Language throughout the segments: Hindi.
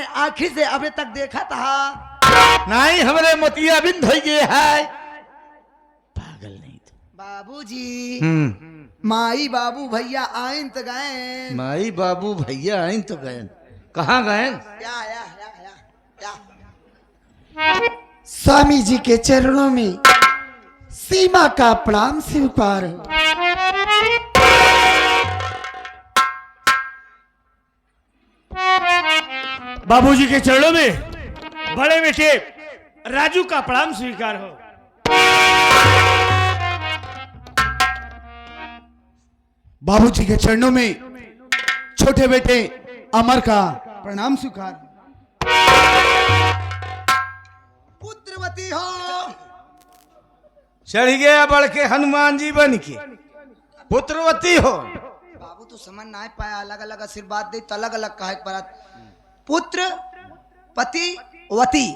आखिर से अभी तक देखा था नहीं हमरे मोतिया बिंद हो गए है पागल नहीं तो बाबूजी। माई बाबू भैया आइन तो गए। माई बाबू भैया आइन तो गए कहाँ गए स्वामी जी के चरणों में सीमा का प्रणाम स्वीकार हो। बाबूजी के चरणों में बड़े बेटे राजू का प्रणाम स्वीकार हो। बाबूजी के चरणों में छोटे बेटे अमर का प्रणाम स्वीकार। पुत्रवती हो चढ़ गया बढ़ के हनुमान जी बन के पुत्रवती हो। बाबू तो समझ ना पाया, अलग अलग आशीर्वाद दे तो अलग अलग कहे परत। पुत्र पति वती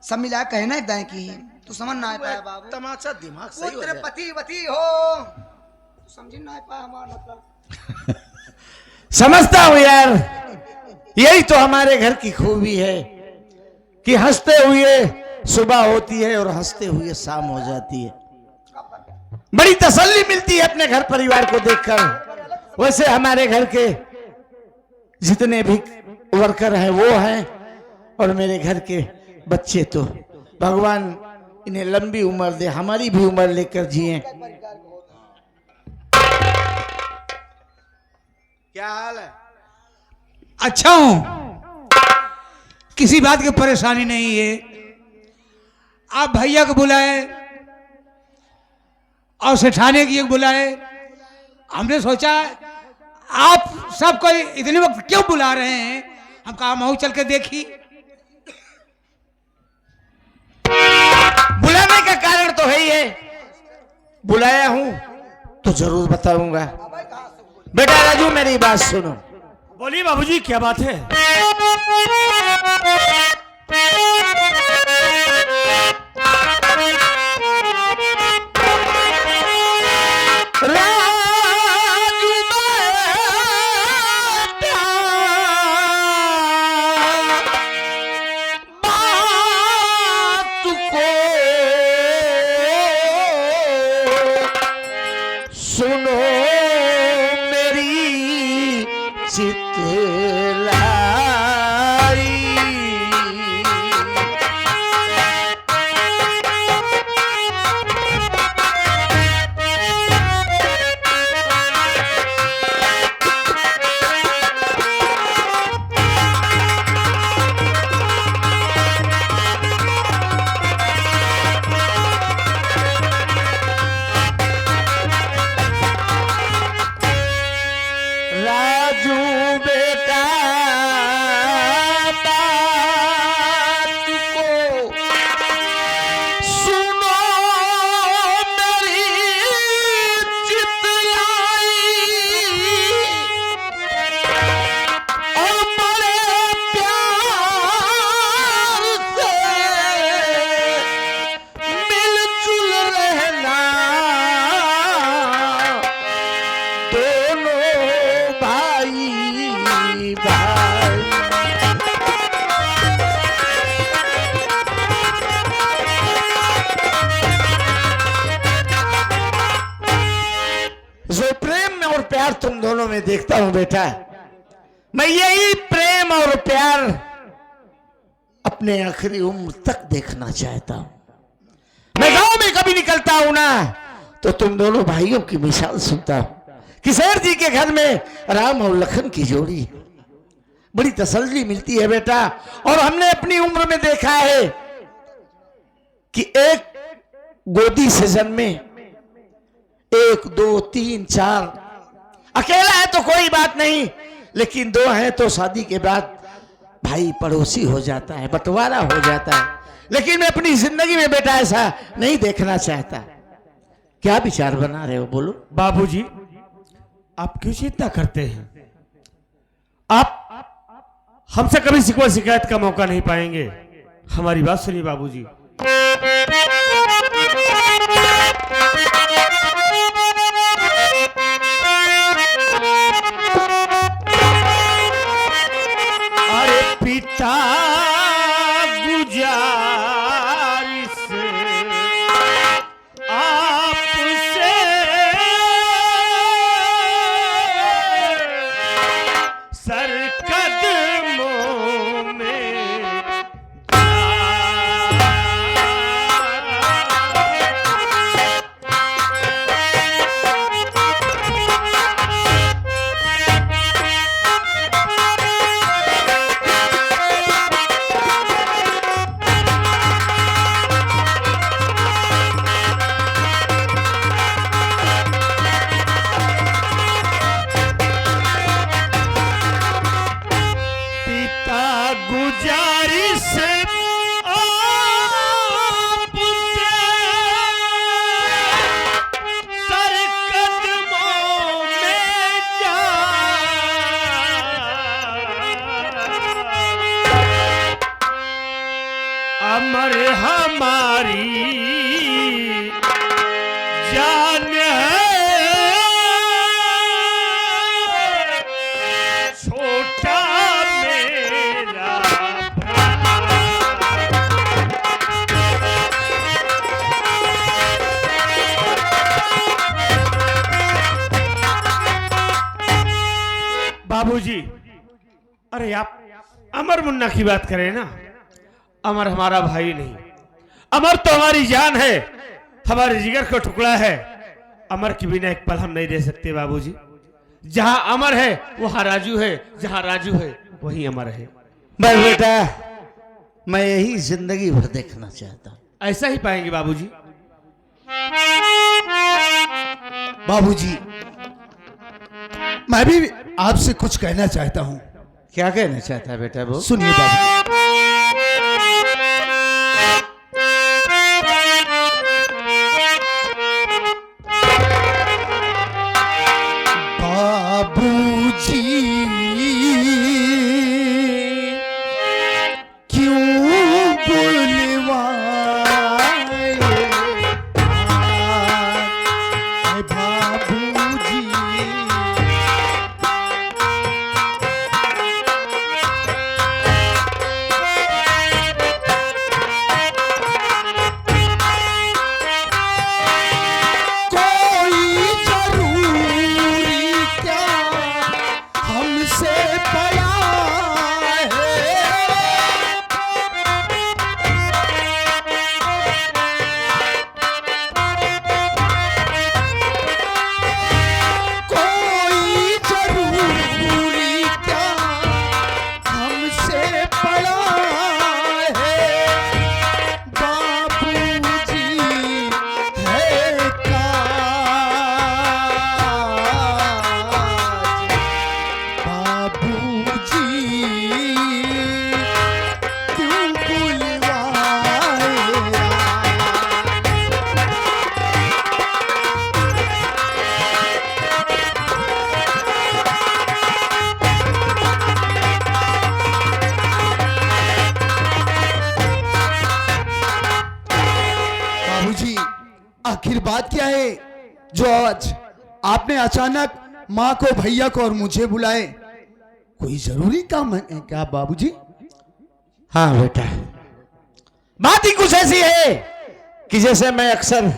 सब मिला कहना है की तू समझ ना पाया बाबू। तमाचा दिमाग सही हो पुत्र जाए। पति वती हो समझ ना पाया हमारा मतलब। समझता हूँ यार यही तो हमारे घर की खूबी है कि हंसते हुए सुबह होती है और हंसते हुए शाम हो जाती है। बड़ी तसल्ली मिलती है अपने घर परिवार को देखकर। वैसे हमारे घर के जितने भी वर्कर हैं वो हैं और मेरे घर के बच्चे तो भगवान इन्हें लंबी उम्र दे, हमारी भी उम्र लेकर जिए। क्या हाल है? अच्छा हूं, किसी बात की परेशानी नहीं है। आप भैया को बुलाए और सेठाने की बुलाए। हमने सोचा आप सबको इतने वक्त क्यों बुला रहे हैं, हम कहा मऊ चल के देखी। बुलाने का कारण तो है ही है, बुलाया हूं तो जरूर बताऊंगा। बेटा राजू मेरी बात सुनो। बोलिए बाबूजी क्या बात है? सुनो मेरी चितलाई राजू बेटा बात को सुनो मेरी चितलाई और बड़े प्यार से मिलजुल रहना दोनों भाई भाई। जो प्रेम और प्यार तुम दोनों में देखता हूं बेटा, मैं यही प्रेम और प्यार अपने आखिरी उम्र तक देखना चाहता हूं। मैं गांव में कभी निकलता हूं ना तो तुम दोनों भाइयों की मिसाल सुनता हूं। किशोर जी के घर में राम और लखन की जोड़ी, बड़ी तसल्ली मिलती है बेटा। और हमने अपनी उम्र में देखा है कि एक गोदी से जन्मे 1 2 3 4, अकेला है तो कोई बात नहीं, लेकिन 2 है तो शादी के बाद भाई पड़ोसी हो जाता है, बंटवारा हो जाता है। लेकिन मैं अपनी जिंदगी में बेटा ऐसा नहीं देखना चाहता। क्या विचार बना रहे हो बोलो? बाबूजी आप क्यों चिंता करते हैं? आप हमसे कभी शिकवा शिकायत का मौका नहीं पाएंगे। हमारी बात सुनिए बाबूजी। अरे पिता अमर हमारी जान है, छोटा मेरा बाबूजी। अरे आप अमर मुन्ना की बात करें ना, अमर हमारा भाई नहीं, अमर तो हमारी जान है, हमारे जिगर का टुकड़ा है। अमर के बिना एक पल हम नहीं रह सकते बाबूजी। जहां अमर है वहां राजू है, जहां राजू है वहीं अमर है। मैं बेटा, मैं यही जिंदगी भर देखना चाहता हूँ। ऐसा ही पाएंगे बाबूजी। बाबूजी, मैं भी आपसे कुछ कहना चाहता हूँ। क्या कहना चाहता है बेटा वो? सुनिए बाबूजी। बाबूजी क्यों बुलवाए बाबूजी। आखिर बात क्या है जो आज आपने अचानक माँ को, भैया को और मुझे बुलाए? कोई जरूरी काम है क्या बाबूजी? हाँ बेटा, बात ही कुछ ऐसी है कि जैसे मैं अक्सर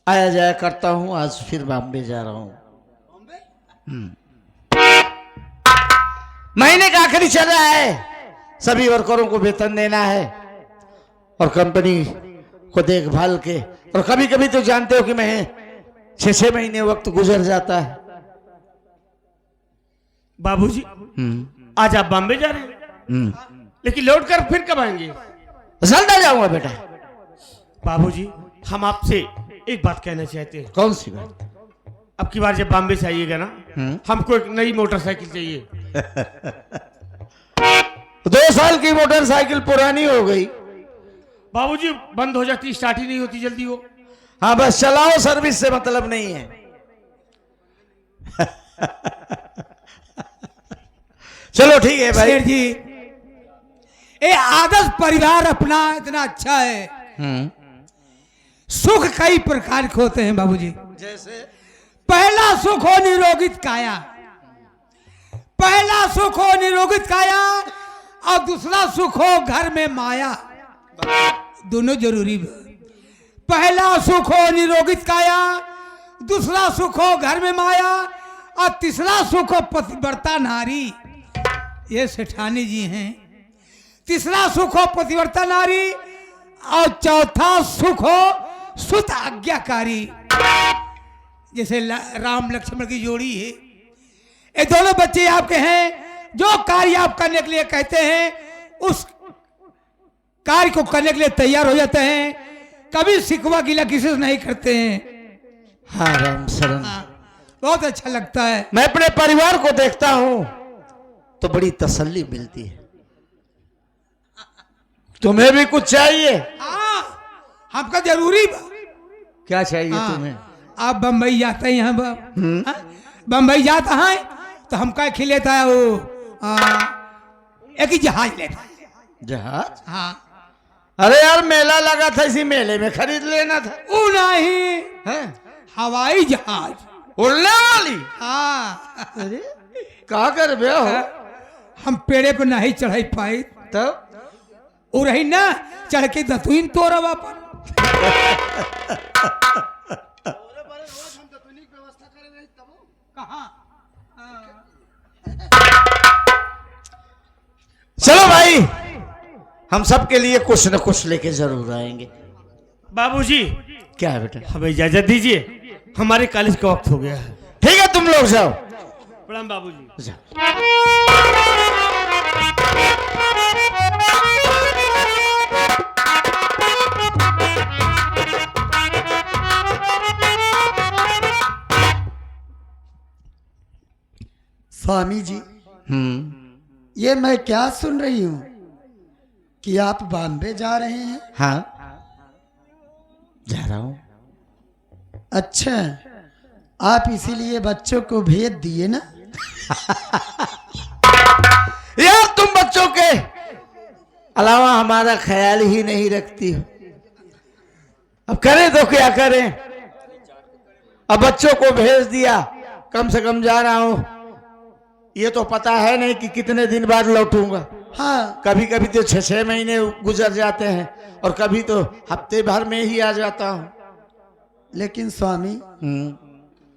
आया जाया करता हूं, आज फिर बॉम्बे जा रहा हूं। महीने का आखिरी चल रहा है, सभी वर्करों को वेतन देना है और कंपनी को देखभाल के, और कभी कभी तो जानते हो कि मैं 6-6 महीने वक्त गुजर जाता है। बाबूजी आज आप बॉम्बे जा रहे हैं, लेकिन लौट कर फिर कब आएंगे? जल्द आ जाऊंगा बेटा। बाबूजी हम आपसे एक बात कहना चाहते हैं। कौन सी बात? अब की बार जब बॉम्बे से आइएगा ना, हमको एक नई मोटरसाइकिल चाहिए। 2 साल की मोटरसाइकिल पुरानी हो गई बाबूजी, बंद हो जाती, स्टार्ट ही नहीं होती जल्दी वो। हाँ बस चलाओ, सर्विस से मतलब नहीं है। चलो ठीक है भाई शेर जी, ये आदर्श परिवार अपना इतना अच्छा है। सुख कई प्रकार के होते हैं बाबूजी। जैसे पहला सुख हो निरोगित काया, पहला सुख हो निरोगित काया, और दूसरा सुख हो घर में माया। दोनों जरूरी है। पहला सुख हो निरोगित काया, दूसरा सुख हो घर में माया, और तीसरा सुख हो पतिव्रता नारी। ये सेठानी जी हैं। तीसरा सुख हो पतिव्रता नारी, और चौथा सुख हो सुत आज्ञाकारी। जैसे राम लक्ष्मण की जोड़ी है, ये दोनों बच्चे आपके हैं। जो कार्य आप करने के लिए कहते हैं उस कार्य को करने के लिए तैयार हो जाते हैं, कभी शिकवा गिला किसी से नहीं करते हैं। हाँ राम शरण, बहुत अच्छा लगता है। मैं अपने परिवार को देखता हूं तो बड़ी तसल्ली मिलती है। तुम्हें भी कुछ चाहिए? हाँ, हमका जरूरी क्या चाहिए तुम्हें? आप बम्बई जाते हैं यहाँ, बम्बई जाता है तो हमका खिलेता है वो एक ही जहाज लेता है। जहाज? हाँ, अरे यार मेला लगा था, इसी मेले में खरीद लेना था। वो नहीं, हैं? हवाई जहाज। उड़ने वाली? हाँ, अरे कहा कर बे हो? हम पेड़े पर नहीं चढ़ाई पाए, तब वो रही ना चढ़ के दतुइन तोड़ा वापस। कहाँ? चलो भाई, हम सब के लिए कुछ न कुछ लेके जरूर आएंगे। बाबूजी क्या है बेटा? हमें इजाजत दीजिए, हमारे कॉलेज का वक्त हो गया है। ठीक है तुम लोग जाओ। प्रणाम बाबूजी। जाओ। स्वामी जी, ये मैं क्या सुन रही हूँ कि आप बॉम्बे जा रहे हैं? हाँ जा रहा हूँ। अच्छा, आप इसीलिए बच्चों को भेज दिए ना? यार तुम बच्चों के अलावा हमारा ख्याल ही नहीं रखती हो। अब करें तो क्या करें? अब बच्चों को भेज दिया, कम से कम जा रहा हूं। ये तो पता है नहीं कि कितने दिन बाद लौटूंगा। हाँ, कभी कभी तो 6-6 महीने गुजर जाते हैं और कभी तो हफ्ते भर में ही आ जाता हूं। लेकिन स्वामी,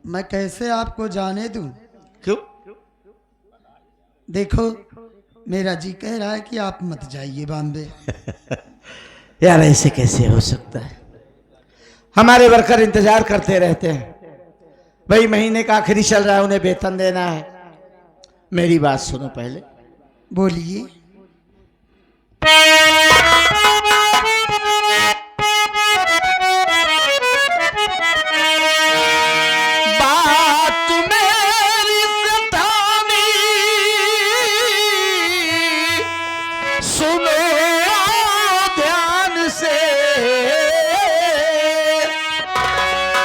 मैं कैसे आपको जाने दूं? क्यों? देखो, मेरा जी कह रहा है कि आप मत जाइए बॉम्बे। यार ऐसे कैसे हो सकता है? हमारे वर्कर इंतजार करते रहते हैं, भाई महीने का आखिरी चल रहा है, उन्हें वेतन देना है। मेरी बात सुनो पहले। बोलिए। बात मेरी सतानी सुनो ध्यान से,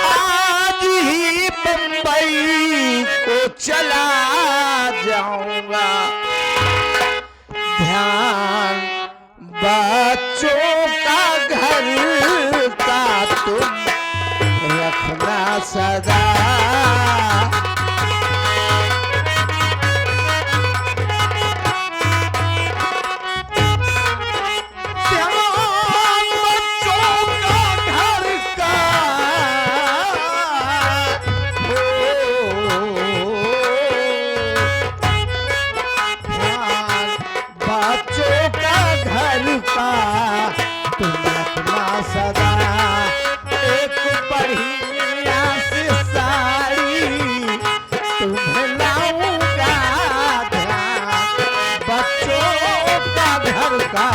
आज ही बंबई को चला जाऊंगा। ध्यान बच्चों का घर का तुम रखना सदा। ध्यान बच्चों का घर का ध्यान बच्चों का घर का तुम रखना सदा। एक बढ़िया सी साड़ी तुम्हें लाऊंगा। ध्यान बच्चों का घर का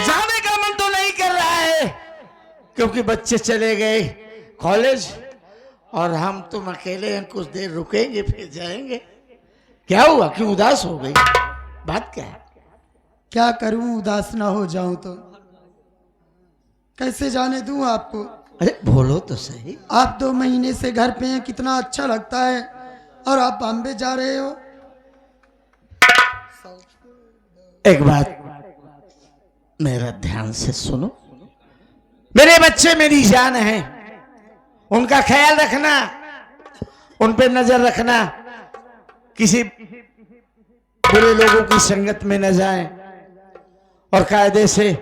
जाने का मन तो नहीं कर रहा है, क्योंकि बच्चे चले गए कॉलेज और हम तुम अकेले हैं। कुछ देर रुकेंगे फिर जाएंगे। क्या हुआ, क्यों उदास हो गई? बात क्या है? क्या करूं, उदास ना हो जाऊं तो? कैसे जाने दूं आपको? अरे बोलो तो सही। आप 2 महीने से घर पे हैं, कितना अच्छा लगता है, और आप बॉम्बे जा रहे हो। एक बात मेरा ध्यान से सुनो। मेरे बच्चे मेरी जान है, उनका ख्याल रखना, उन पे नजर रखना, किसी बुरे लोगों की संगत में न जाएं, और कायदे से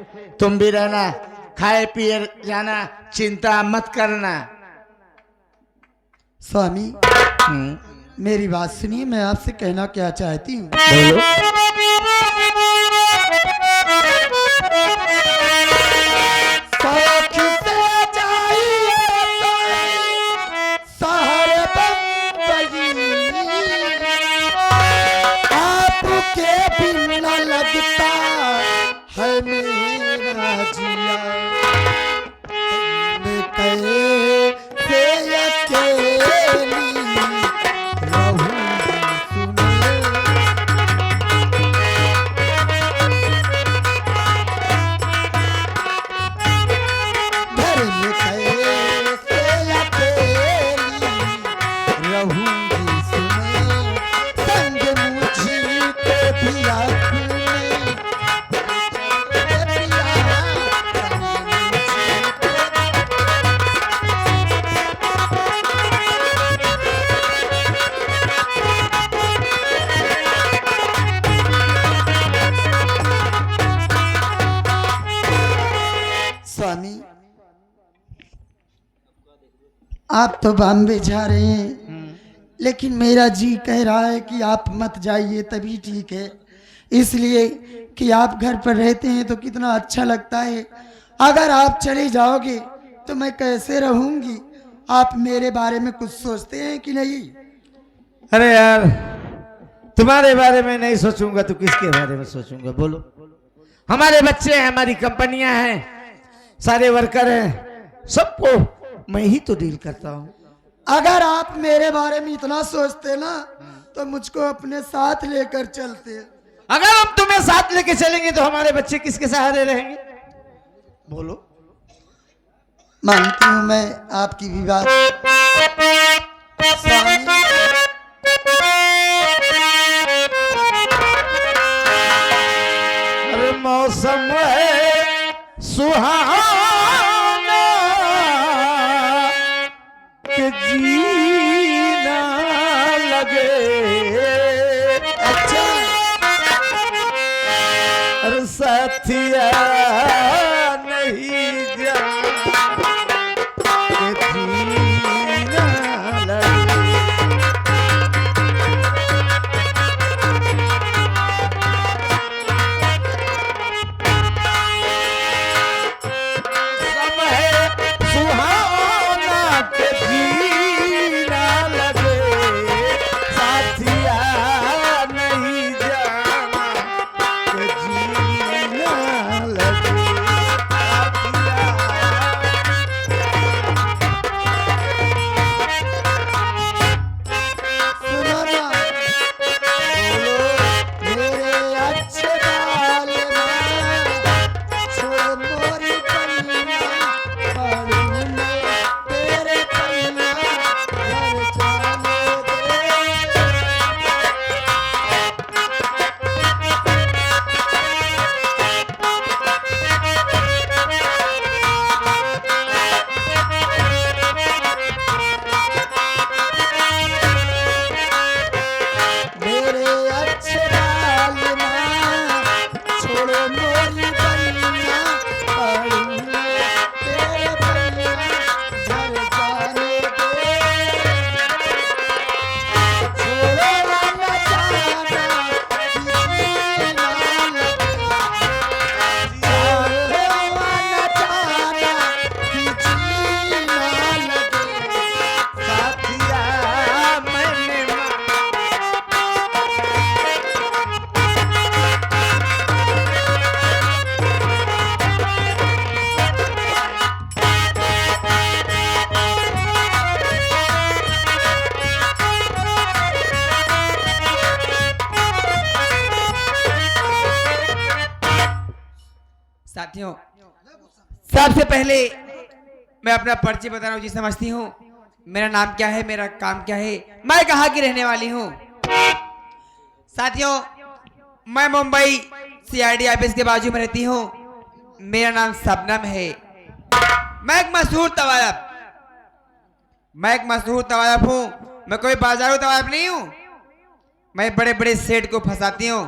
तुम भी रहना, खाए पिए जाना, चिंता मत करना। स्वामी, मेरी बात सुनिए, मैं आपसे कहना क्या चाहती हूँ। बोलो। साथ से जाइए शहर बम्बई, आपके बिना लगता है मेरा जिया। मैं कैसे अकेली रहूंगी सुने। घर में कैसे आप तो बॉम्बे जा रहे हैं, लेकिन मेरा जी कह रहा है कि आप मत जाइए तभी ठीक है, इसलिए कि आप घर पर रहते हैं तो कितना अच्छा लगता है। अगर आप चले जाओगे तो मैं कैसे रहूंगी? आप मेरे बारे में कुछ सोचते हैं कि नहीं? अरे यार, तुम्हारे बारे में नहीं सोचूंगा तो किसके बारे में सोचूंगा बोलो? हमारे बच्चे हैं, हमारी कंपनियां हैं, सारे वर्कर हैं, सबको मैं ही तो डील करता हूं। अगर आप मेरे बारे में इतना सोचते ना तो मुझको अपने साथ लेकर चलते। अगर हम तुम्हें साथ लेके चलेंगे तो हमारे बच्चे किसके सहारे रहेंगे बोलो? मानती हूँ मैं आपकी विवाह स्वामी। अरे मौसम है सुहाना कि जीना लगे। अच्छा, अरे साथिया नहीं जाना कि जीना लगे। साथियों, सबसे पहले मैं अपना परिचय बता रहा हूँ जी, समझती हूँ मेरा नाम क्या है, मेरा काम क्या है, मैं कहाँ की रहने वाली हूँ। साथियों, मैं मुंबई सीआईडी ऑफिस के बाजू में रहती हूँ। मेरा नाम शबनम है। मैं एक मशहूर तवायफ हूँ। मैं कोई बाजारू तवायफ नहीं हूँ। मैं बड़े बड़े सेठ को फंसाती हूँ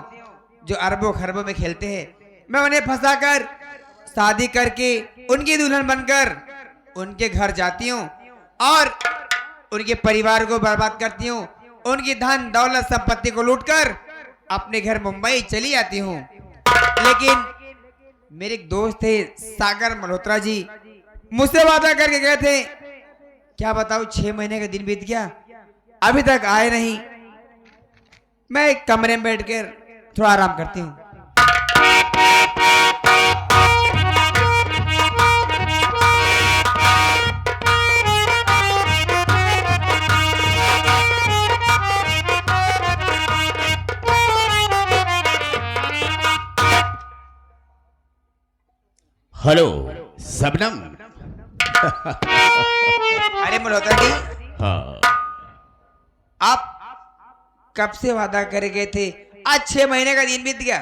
जो अरबों खरबों में खेलते हैं। मैं उन्हें फंसाकर शादी करके उनकी दुल्हन बनकर उनके घर जाती हूँ और उनके परिवार को बर्बाद करती हूँ। उनकी धन दौलत संपत्ति को लूटकर अपने घर मुंबई चली आती हूँ। लेकिन मेरे एक दोस्त थे सागर मल्होत्रा जी, मुझसे वादा करके गए थे। क्या बताऊं, 6 महीने का दिन बीत गया, अभी तक आए नहीं। मैं एक कमरे में बैठकर थोड़ा आराम करती हूँ। हेलो शबनम। अरे मल्होत्रा जी, हाँ, आप कब से वादा करे गए थे? आज 6 महीने का दिन बीत गया,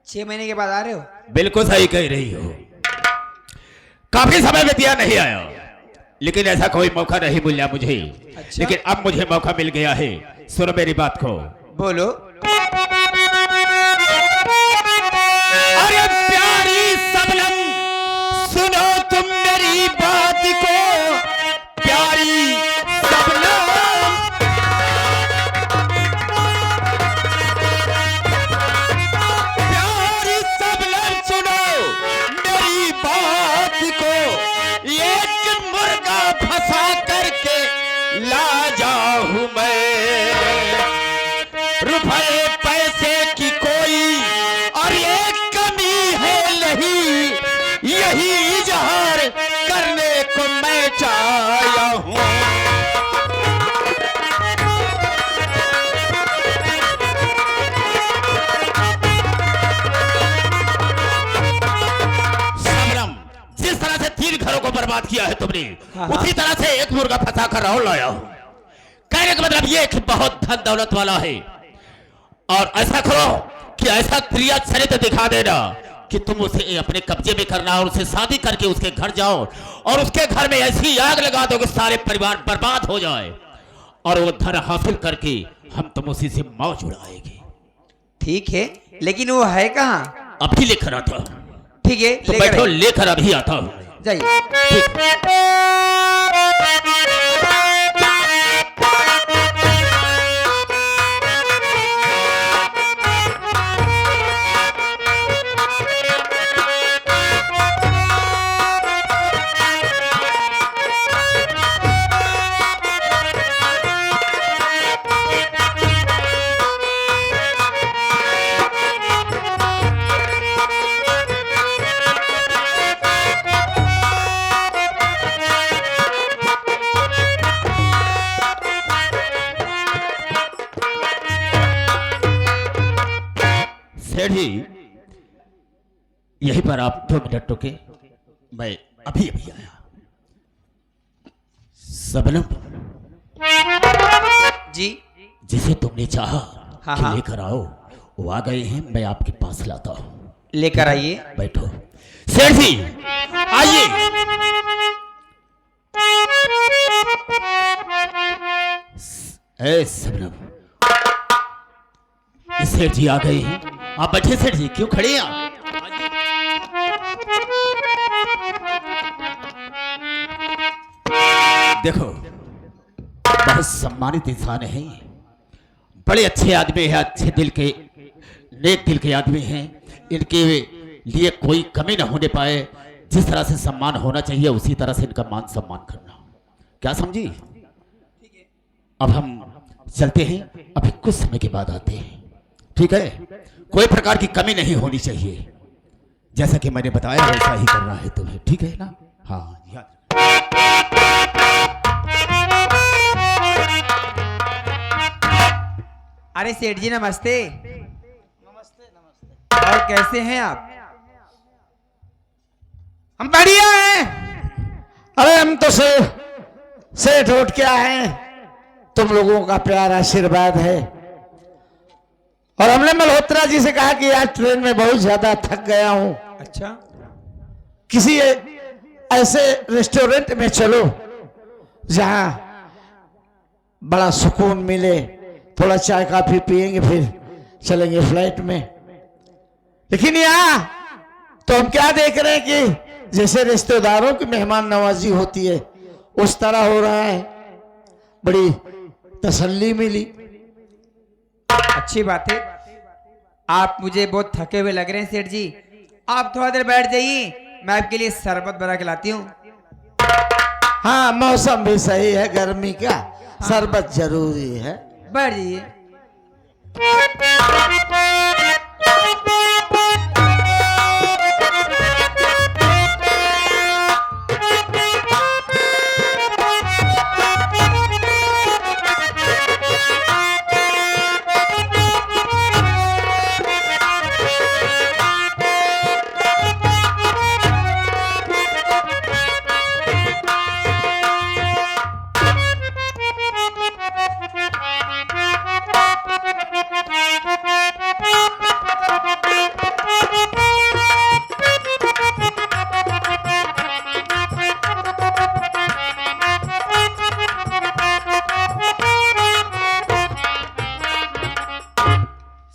6 महीने के बाद आ रहे हो? बिल्कुल सही कह रही हो। काफी समय बीतिया नहीं आया, लेकिन ऐसा कोई मौका नहीं मिला मुझे। अच्छा? लेकिन अब मुझे मौका मिल गया है। सुनो मेरी बात को। बोलो। अरे प्यारी शबनम, सुनो तुम मेरी बात को। प्यारी बर्बाद किया है तुमने, उसी तरह से एक मुर्गा फंसा कर और लाया हूं। कहने का मतलब ये कि बहुत धन दौलत वाला है। और ऐसा करो कि ऐसा क्रिया चरित्र दिखा देना कि तुम उसे अपने कब्जे में करना और उसे शादी करके उसके घर जाओ और उसके घर में ऐसी आग लगा दो कि सारे परिवार बर्बाद हो जाए और वो धन हासिल करके हम तुम उसी से मौज उड़ाएंगे। ठीक है, लेकिन वो है कहाँ? अभी लेकर आता हूं। ठीक है, तो बैठो, लेकर अभी आता हूं। जाइए। सेठ जी, यहीं पर आप 2 मिनट रुके, मैं अभी अभी आया। सबनम जी, जिसे तुमने चाहा हाँ, कि हाँ। लेकर आओ, वो आ गए हैं। मैं आपके पास लाता हूं। लेकर आइए। बैठो। सेठ जी आइए। ए सबनम, सेठ जी आ गए हैं। आप बैठे सेठ जी, क्यों खड़े हैं आप? देखो, बहुत सम्मानित इंसान है, बड़े अच्छे आदमी है, अच्छे दिल के, नेक दिल के आदमी हैं। इनके लिए कोई कमी ना होने पाए, जिस तरह से सम्मान होना चाहिए उसी तरह से इनका मान सम्मान करना, क्या समझी? अब हम चलते हैं, अभी कुछ समय के बाद आते हैं, ठीक है? कोई प्रकार की कमी नहीं होनी चाहिए, जैसा कि मैंने बताया वैसा ही करना है तुम्हें, ठीक है ना? हाँ, याद। अरे सेठ जी नमस्ते। और कैसे हैं आप? हम बढ़िया हैं। अरे हम तो सेठ उठ क्या हैं, तुम लोगों का प्यार आशीर्वाद है। और हमने मल्होत्रा जी से कहा कि आज ट्रेन में बहुत ज्यादा थक गया हूं, अच्छा, किसी ऐसे रेस्टोरेंट में चलो जहां बड़ा सुकून मिले, थोड़ा चाय काफी पिएंगे फिर चलेंगे फ्लाइट में। लेकिन यहाँ तो हम क्या देख रहे हैं कि जैसे रिश्तेदारों की मेहमान नवाजी होती है उस तरह हो रहा है। बड़ी तसल्ली मिली। अच्छी बात है। आप मुझे बहुत थके हुए लग रहे हैं सेठ जी, आप थोड़ा देर बैठ जाइए, मैं आपके लिए शरबत बना के लाती हूँ। हाँ, मौसम भी सही है गर्मी का, शरबत जरूरी है। बैठ जाइए।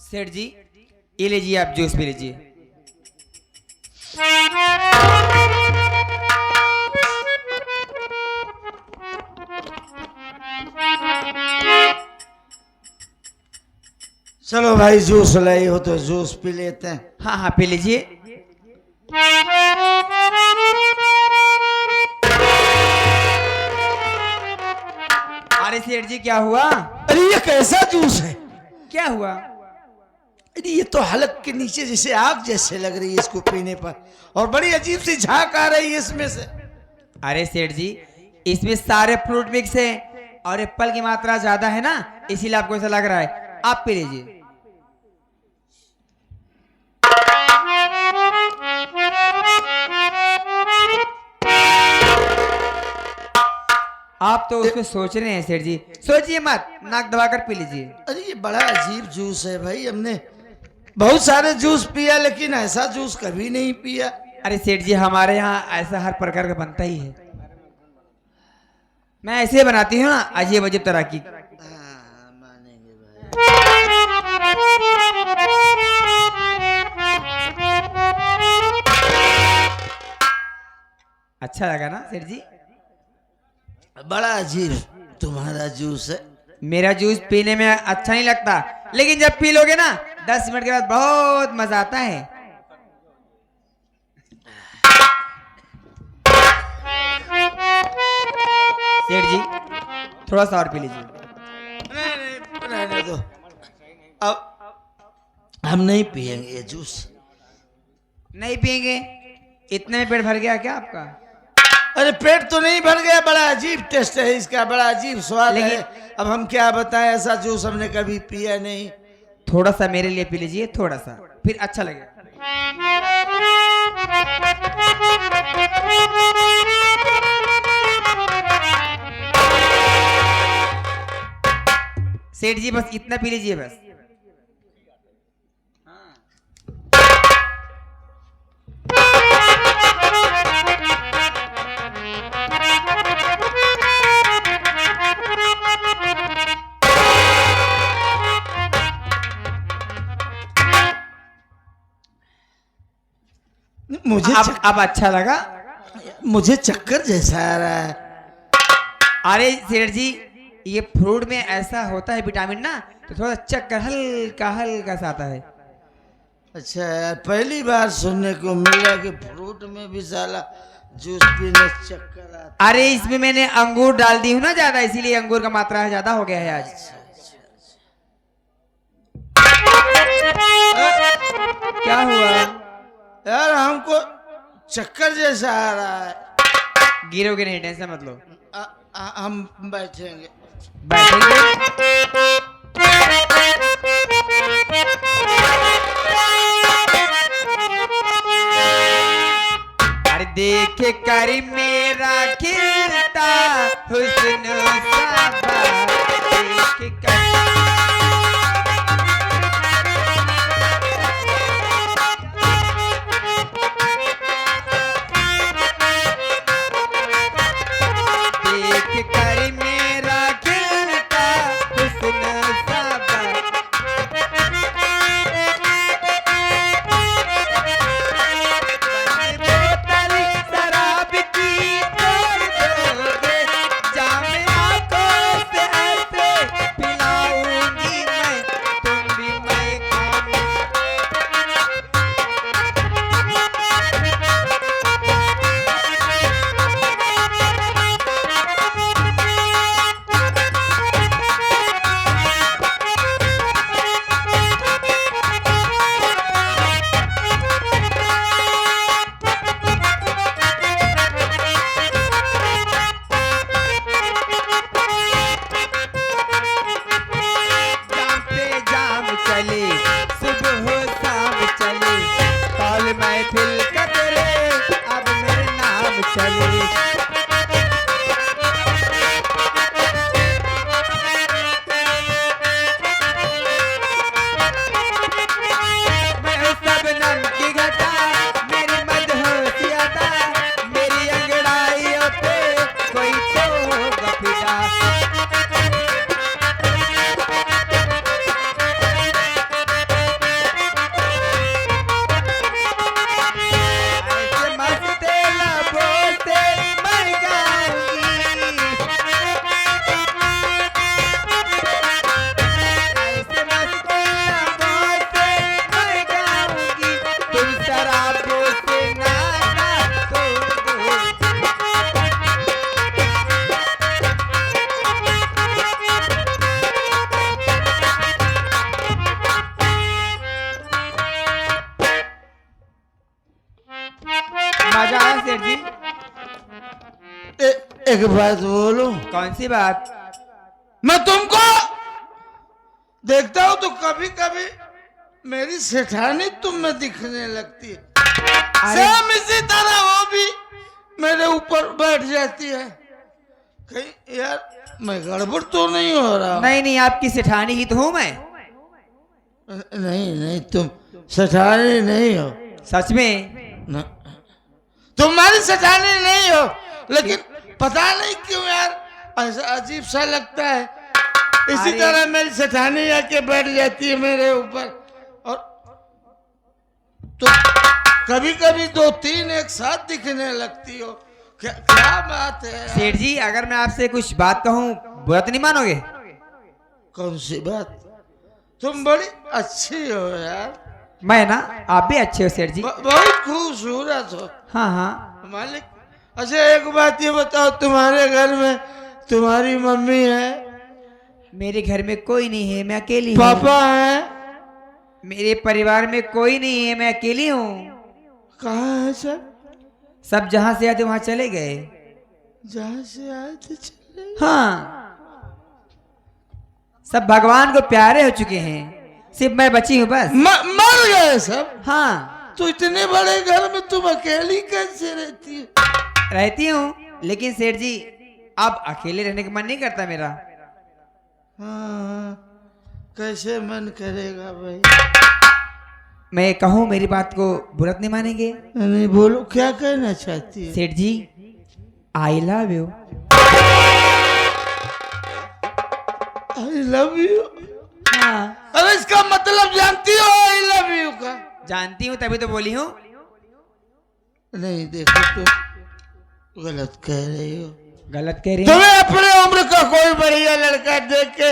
सेठ जी ये लीजिए, आप जूस पी लीजिए। चलो भाई, जूस लाई हो तो जूस पी लेते हैं। हाँ हाँ पी लीजिए। अरे सेठ जी क्या हुआ? अरे ये कैसा जूस है? क्या हुआ? अरे ये तो हलक के नीचे जैसे आग जैसे लग रही है इसको पीने पर, और बड़ी अजीब सी झाग आ रही है इसमें से। अरे सेठ जी इसमें सारे फ्रूट मिक्स है और एप्पल की मात्रा ज्यादा है ना, इसीलिए आपको ऐसा लग रहा है। आप पी लीजिए। तो उस पे सोच रहे हैं सेठ जी, सोचिए मत, नाक दबाकर पी लीजिए। अरे ये बड़ा अजीब जूस है भाई, हमने बहुत सारे जूस पिया लेकिन ऐसा जूस कभी नहीं पिया। अरे सेठ जी, हमारे यहाँ ऐसा हर प्रकार का बनता ही है। मैं ऐसे बनाती हूँ ना, अजीब अजीब तरह की। मानेंगे भाई। अच्छा लगा ना सेठ जी? बड़ा अजीब तुम्हारा जूस है। मेरा जूस पीने में अच्छा नहीं लगता, लेकिन जब पी लोगे ना 10 मिनट के बाद बहुत मजा आता है। सेठ जी, थोड़ा सा और पी लीजिए। नहीं रहने दो, अब हम नहीं पिएंगे ये जूस। नहीं पियेंगे? इतने में पेट भर गया क्या आपका? अरे पेट तो नहीं भर गया, बड़ा अजीब टेस्ट है इसका, बड़ा अजीब स्वाद है। अब हम क्या बताएं, ऐसा जूस हमने कभी पिया नहीं। थोड़ा सा मेरे लिए पी लीजिए, थोड़ा सा, फिर अच्छा लगेगा। सेठ जी बस इतना पी लीजिए बस। मुझे अब अच्छा लगा? मुझे चक्कर जैसा आ रहा है। अरे सेठ जी, ये फ्रूट में ऐसा होता है विटामिन ना, तो थोड़ा चक्कर हल्का हल्का सा आता है। अच्छा यार, पहली बार सुनने को मिला कि फ्रूट में भी साला जूस पीने चक्कर आता। अरे इसमें मैंने अंगूर डाल दी हूँ ना ज्यादा, इसीलिए अंगूर का मात्रा ज्यादा हो गया है आज। क्या हुआ? यार हमको चक्कर जैसा आ रहा है। गिरोगे नहीं, टेंशन मत लो। हम बैठेंगे। बैठेंगे? अरे देख कर मेरा खिलता हुस्न साबा, देख कर मेरा खिलता हुस्न साबा। बोतल शराब की तोड़ दोगे, जाम आंखों से ऐसे पिलाऊंगी मैं, तुम भी मैं काम। जाम पे जाम चले, सुबह हो शाम चले, कॉल महफिल कतरे, अब मेरे नाम चले। मैं हूँ शबनम की घटा, मेरी मदहोशी अदा, मेरी अंगड़ाइयों पे कोई तो होगा फिदा। ऐसे मस्त लबों से मैं गाऊंगी, ऐसे मस्त लबों से मैं गाऊंगी, तुम शराबों से नाता तोड़ दोगे। मजा आया सेठ जी? एक बात बोलूं, कौन सी बात? मैं तुमको देखता हूं तो कभी कभी मेरी सेठानी तुम में दिखने लगती है। अरे सेम इसी तरह वो भी मेरे ऊपर बैठ जाती है। कहीं यार मैं गड़बड़ तो नहीं हो रहा? नहीं नहीं, आपकी सेठानी ही तो हूँ मैं। नहीं नहीं, तुम सेठानी नहीं हो। सच में? न, तुम्हारी सेठानी नहीं हो, लेकिन पता नहीं क्यों यार ऐसा अजीब सा लगता है। इसी अरे- तरह मेरी सेठानी आके बैठ जाती है मेरे ऊपर, और तो कभी कभी 2-3 एक साथ दिखने लगती हो। क्या बात है यार? सेठ जी, अगर मैं आपसे कुछ बात कहूँ बुरा तो नहीं मानोगे? कौन सी बात? तुम बड़ी अच्छी हो यार। मैं ना, आप भी अच्छे हो सेठ जी। बहुत खूबसूरत हो हाँ हाँ। मालिक। अच्छा एक बात ये बताओ, तुम्हारे घर में तुम्हारी मम्मी है, मेरे घर में कोई नहीं है, मैं अकेली हूँ। पापा है? मेरे परिवार में कोई नहीं है, मैं अकेली हूँ। कहाँ है सब? सब जहाँ से आए थे वहाँ चले गए। जहाँ से आए थे चले? हाँ, सब भगवान को प्यारे हो चुके हैं, सिर्फ मैं बची हूँ बस। मर गए सब? हाँ, तो इतने बड़े घर में तुम अकेली कैसे रहती हो? रहती हूँ, लेकिन सेठ जी अब अकेले रहने का मन नहीं करता मेरा। हाँ, कैसे मन करेगा भाई? मैं कहूँ मेरी बात को बुरा नहीं मानेंगे? नहीं, बोलो क्या कहना चाहती है? सेठ जी, I love you. I love you? हाँ, अरे इसका मतलब जानती हो आई लव यू का? जानती हूँ तभी तो बोली हूँ। नहीं देखो, तुम गलत कह रही हो। गलत कह रही हूँ? तुम्हें अपने उम्र का कोई बढ़िया लड़का देख के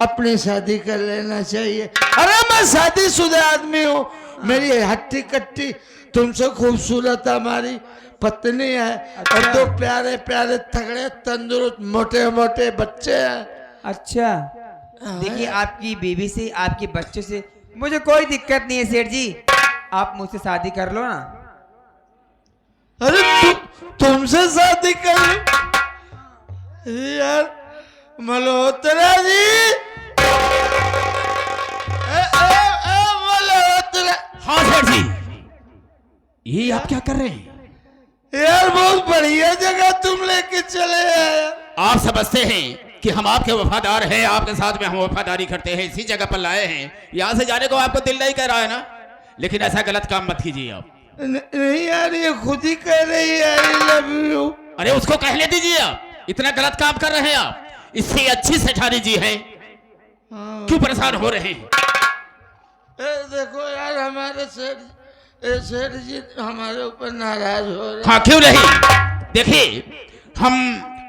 अपनी शादी कर लेना चाहिए। अरे मैं शादीशुदा आदमी हूँ, मेरी हट्टी कट्टी तुमसे खूबसूरत हमारी पत्नी है, और 2 प्यारे प्यारे तगड़े तंदुरुस्त मोटे मोटे बच्चे हैं। अच्छा, देखिए आपकी बीवी से, आपके बच्चों से मुझे कोई दिक्कत नहीं है सेठ जी, आप मुझसे शादी कर लो ना। अरे तुमसे शादी कर यार? मल्होत्रा जी, मल्होत्रा। हाँ सेठ जी, ये आप क्या कर रहे हैं? यार बहुत बढ़िया जगह तुम लेके चले आए। आप समझते हैं कि हम आपके वफादार हैं, आपके साथ में हम वफादारी करते हैं, इसी जगह पर लाए हैं। यहाँ से जाने को आपको दिल नहीं कह रहा है ना, लेकिन ऐसा गलत काम मत कीजिए आप। नहीं यार, ये खुद ही कह रही है आई लव यू। अरे उसको कहने दीजिए, आप इतना गलत काम कर रहे हैं आप। इससे अच्छी सेठानी जी है, क्यों परेशान हो रहे हैं? देखो यार, हमारे सेठ जी हमारे ऊपर नाराज हो रहे हैं। हाँ क्यों नहीं, देखिए हम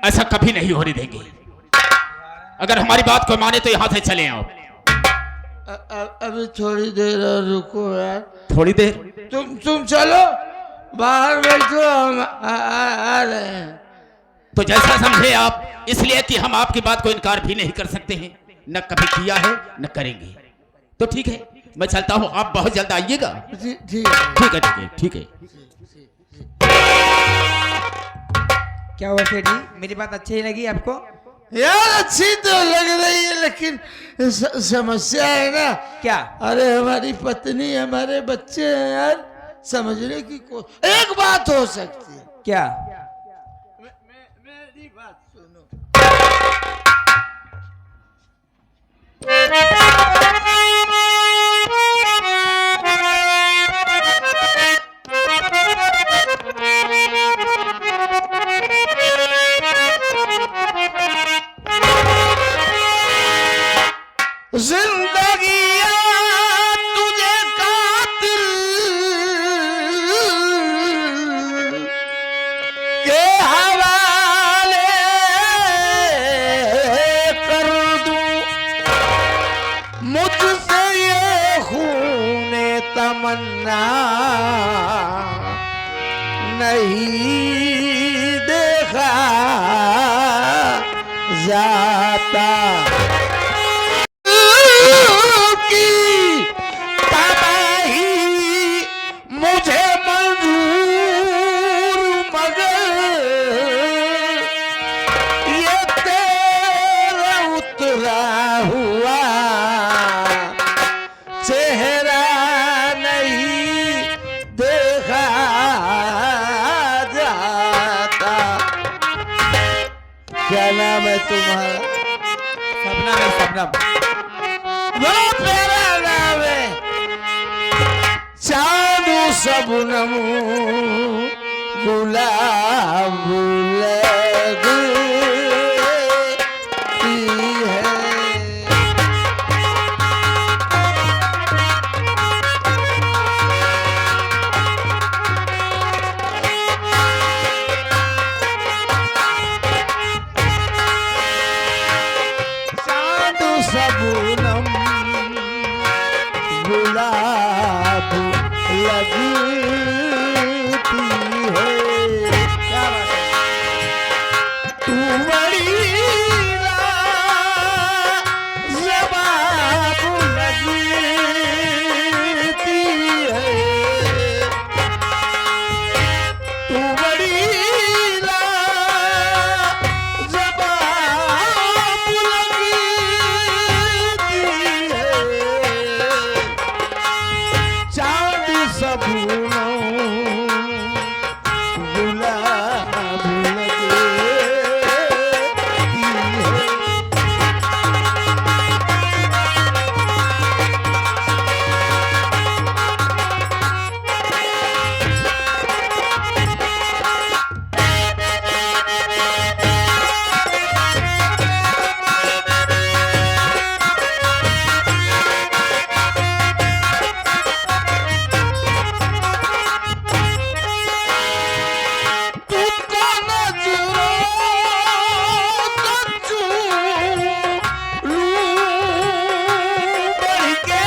ऐसा कभी नहीं होने देंगे। अगर हमारी बात को माने तो यहाँ से चले आप। अभी थोड़ी देर और रुको यार। थोड़ी देर? तुम चलो बाहर बैठो, हम आ रहे हैं। तो जैसा समझे आप, इसलिए कि हम आपकी बात को इनकार भी नहीं कर सकते हैं, न कभी किया है न करेंगे। तो ठीक है, मैं चलता हूँ, आप बहुत जल्द आइएगा। ठीक ठीक है ठीक है ठीक है। क्या हुआ सेठ जी, मेरी बात अच्छी लगी आपको? यार अच्छी तो लग रही है, लेकिन समस्या है ना। क्या? अरे हमारी पत्नी, हमारे बच्चे हैं यार, समझने की एक बात हो सकती है। क्या? मेरी बात सुनो। जिंदगियां तुझे कातिल के हवाले कर दूं, मुझसे ये खूने तमन्ना नहीं देखा जाता। मुझे मंजूर, मगर ये तेरा उतरा हुआ चेहरा नहीं देखा जाता। क्या सबूनम। बड़ा प्यारा नाम है, चांदू सबूनम गुलाब लगती है। चांदू सबूनम गुलाब लगती है। क्या बात है? तू बड़ी लाजवाब लगती है। तू बड़ी लाजवाब लगती है। चांद सबूनों गुलाब लगती है। तुमको नजरों तक लूं बढ़ के।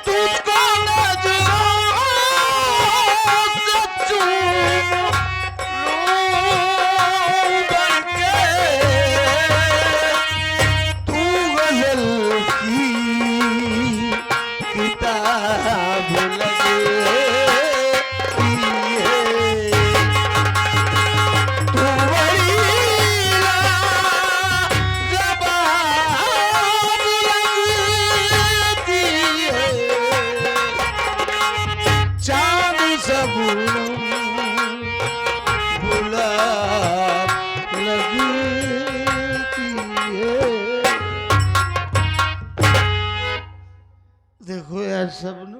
तुमको नजरों तक लूं बढ़ के। तू गजल की किताब लगती है। तू बड़ी लाजवाब लगती है। चांद सबूनों गुलाब लगती है। देखो यार सबनू,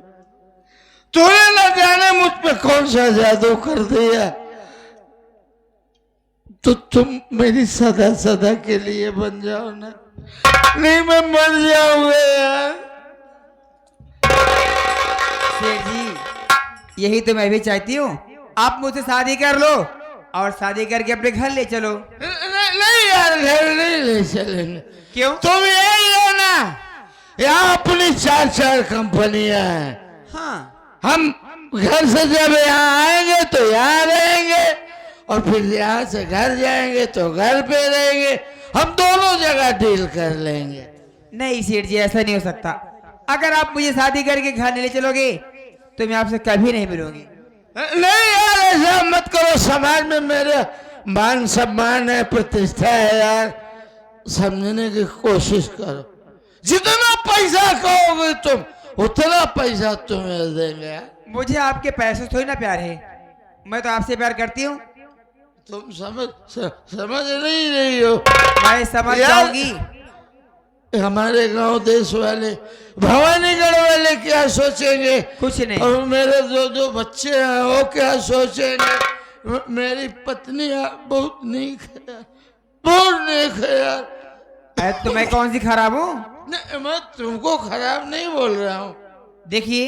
तूने न जाने मुझ पे कौन सा जादू कर दिया, तो तुम मेरी सदा सदा के लिए बन जाओ ना, नहीं मैं मर जाऊंगा यार। सेठ जी, यही तो मैं भी चाहती हूँ। आप मुझसे शादी कर लो और शादी करके अपने घर ले चलो। नहीं यार, घर नहीं ले चलेंगे। क्यों? तुम यही हो ना, यहाँ अपनी 4 कंपनियां हैं। हाँ, हम घर से जब यहाँ आएंगे तो यहाँ रहेंगे, और फिर यहाँ से घर जाएंगे तो घर पे रहेंगे। हम दोनों जगह डील कर लेंगे। नहीं सेठ जी, ऐसा नहीं हो सकता। अगर आप मुझे शादी करके घर नहीं ले चलोगे तो मैं आपसे कभी नहीं मिलूंगी। नहीं यार, ऐसा मत करो। समाज में मेरे मान सम्मान है, प्रतिष्ठा है यार, समझने की कोशिश करो। जितना पैसा कहोगे तुम, उतना पैसा तुम्हें देंगे यार। मुझे आपके पैसों से थोड़ी ना प्यार है, मैं तो आपसे प्यार करती हूँ। तुम समझ नहीं रही हो। मैं समझ यार, जाऊंगी। हमारे गांव देश वाले, भवानीगढ़ वाले क्या सोचेंगे, कुछ नहीं। और मेरे जो बच्चे हैं वो क्या सोचेंगे। मेरी पत्नी बहुत नीक है, बहुत नीक है यार। तो मैं कौन सी खराब हूँ? नहीं, मैं तुमको खराब नहीं बोल रहा हूँ। देखिए,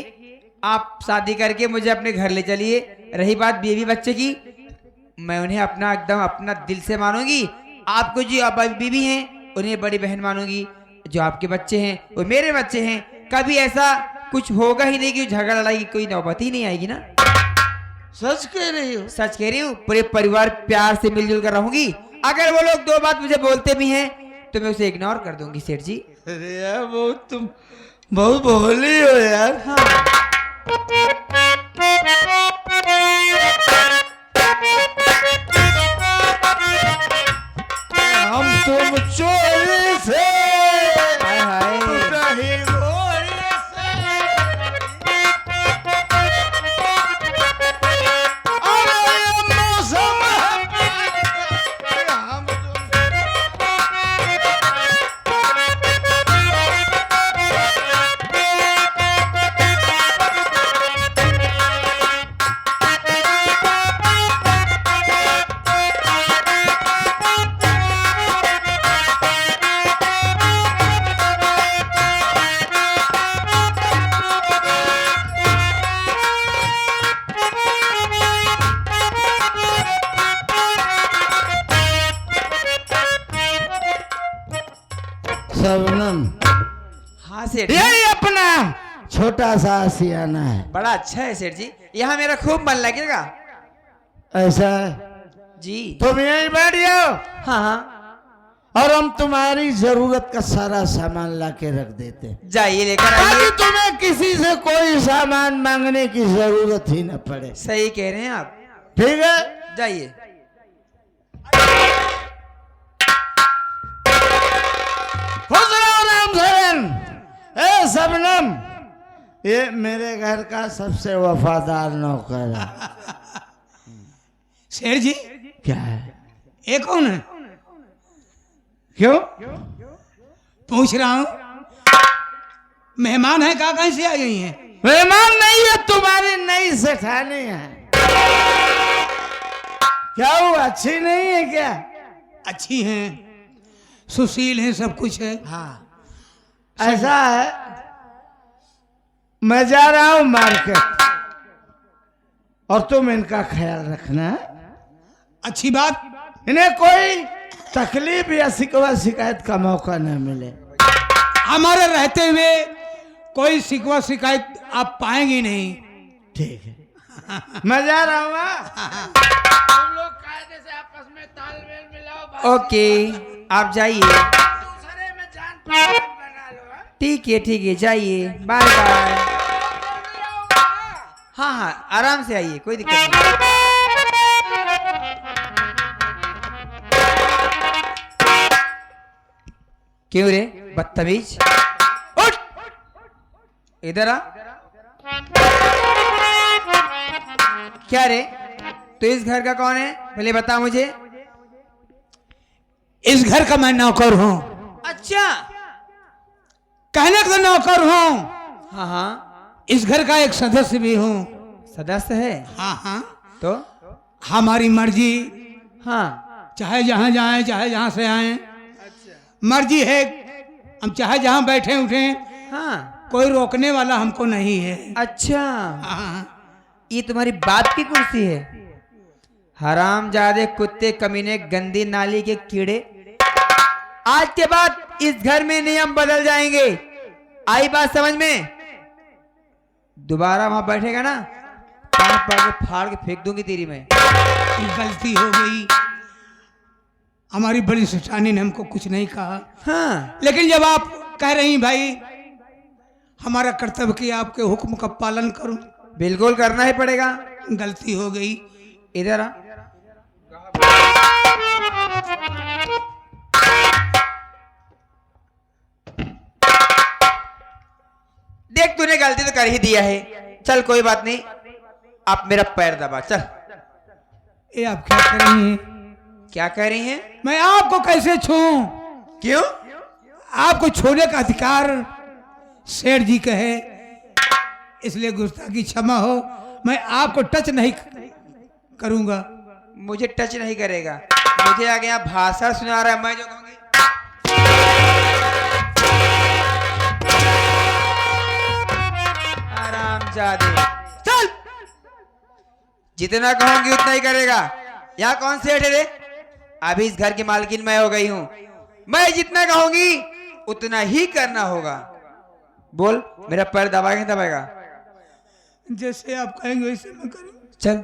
आप शादी करके मुझे अपने घर ले चलिए। रही बात बीवी बच्चे की, मैं उन्हें अपना एकदम अपना दिल से मानूंगी। आपको जो आप बीवी हैं उन्हें बड़ी बहन मानूंगी। जो आपके बच्चे हैं वो मेरे बच्चे हैं। कभी ऐसा कुछ होगा ही नहीं कि झगड़ा लड़ाई की कोई नौबत ही नहीं आएगी ना। सच कह रही हो? सच कह रही हूँ। पूरे परिवार प्यार से मिलजुल कर रहूंगी। अगर वो लोग 2 बात मुझे बोलते भी हैं तो मैं उसे इग्नोर कर दूंगी सेठ जी। अरे यार, तुम बहुत भोली हो यार। हम तुम चोरी से हाय हाय। नहीं गोरी से शबनम, हाँ सेठ जी, यही अपना छोटा सा आशियाना है। बड़ा अच्छा है सेठ जी, यहाँ मेरा खूब मन लगेगा। ऐसा जी तुम यहीं बैठ जाओ हाँ हाँ, और हम तुम्हारी जरूरत का सारा सामान ला के रख देते हैं, जाइए लेकर ताकि आइए। तुम्हें किसी से कोई सामान मांगने की जरूरत ही न पड़े। सही कह रहे हैं आप, ठीक है, जाइए। खुश रहो राम शरण। ए शबनम, ये मेरे घर का सबसे वफादार नौकर है। शेर जी, क्या है? ये कौन है? क्यों? पूछ रहा हूँ, मेहमान है कहाँ कहीं से आई गई हैं? मेहमान नहीं है, तुम्हारी नई सेठानी है। क्या वो अच्छी नहीं है क्या? अच्छी हैं, सुशील हैं, सब कुछ है। हाँ, ऐसा है, मैं जा रहा हूं मार्केट और तुम इनका ख्याल रखना। अच्छी बात। इन्हें कोई तकलीफ या शिकवा शिकायत का मौका न मिले। हमारे रहते हुए कोई शिकवा शिकायत आप पाएंगे नहीं। ठीक है, मैं जा रहा हूँ। हाँ? तुम लोग कायदे से आपस में तालमेल मिलाओ। ओके, आप जाइए। दूसरे में जान पहचान बना लो। हाँ? ठीक है, जाइए, बाय बाय। हाँ हाँ, आराम से आइए, कोई दिक्कत नहीं। क्यों रे बदतमीज, उठ, इधर आ। क्या रे, तो इस घर का कौन है, पहले बता मुझे। इस घर का मैं नौकर हूँ। अच्छा, कहने का नौकर हूँ, हाँ हाँ, इस घर का एक सदस्य भी हूँ। सदस्य है, हाँ हाँ, तो हमारी मर्जी, हाँ, चाहे जहाँ जाएं, चाहे जहाँ से आए, मर्जी है। हम चाहे जहाँ बैठे उठे, हाँ, कोई रोकने वाला हमको नहीं है। अच्छा, हाँ, ये तुम्हारी बाप की कुर्सी है। हरामजादे, कुत्ते, कमीने, गंदी नाली के कीड़े, आज के बाद इस घर में नियम बदल जाएंगे। आई बात समझ में? दोबारा वहां बैठेगा ना, पांव पकड़ के फाड़ के फेंक दूंगी तेरी मैं। गलती हो गई। हमारी बड़ी सेठानी ने हमको कुछ नहीं कहा, हाँ, लेकिन जब आप कह रही भाई, हमारा कर्तव्य कि आपके हुक्म का पालन करूं। बिल्कुल करना ही पड़ेगा। गलती हो गई। इधर आ। देख, तूने गलती तो कर ही दिया है, चल कोई बात नहीं, आप मेरा पैर दबा, चल। ये आप क्या कर रही हैं? क्या कह रही हैं? मैं आपको कैसे छूं? क्यों? आपको छूने का अधिकार शेर जी का है, इसलिए गुस्ताखी क्षमा हो। मैं आपको टच नहीं करूंगा। मुझे टच नहीं करेगा। मुझे आगे यहाँ भाषण सुना रहा है, मैं जो कहूंगी। आरामजादे, चल, जितना कहूंगी उतना ही करेगा। यहाँ कौन सेठ है रे? अभी इस घर की मालकिन मैं हो गई हूँ, मैं जितना कहूंगी उतना ही करना होगा। बोल, मेरा पैर दबाएगा दबाएगा? जैसे आप कहेंगे वैसे मैं करूँ। चल।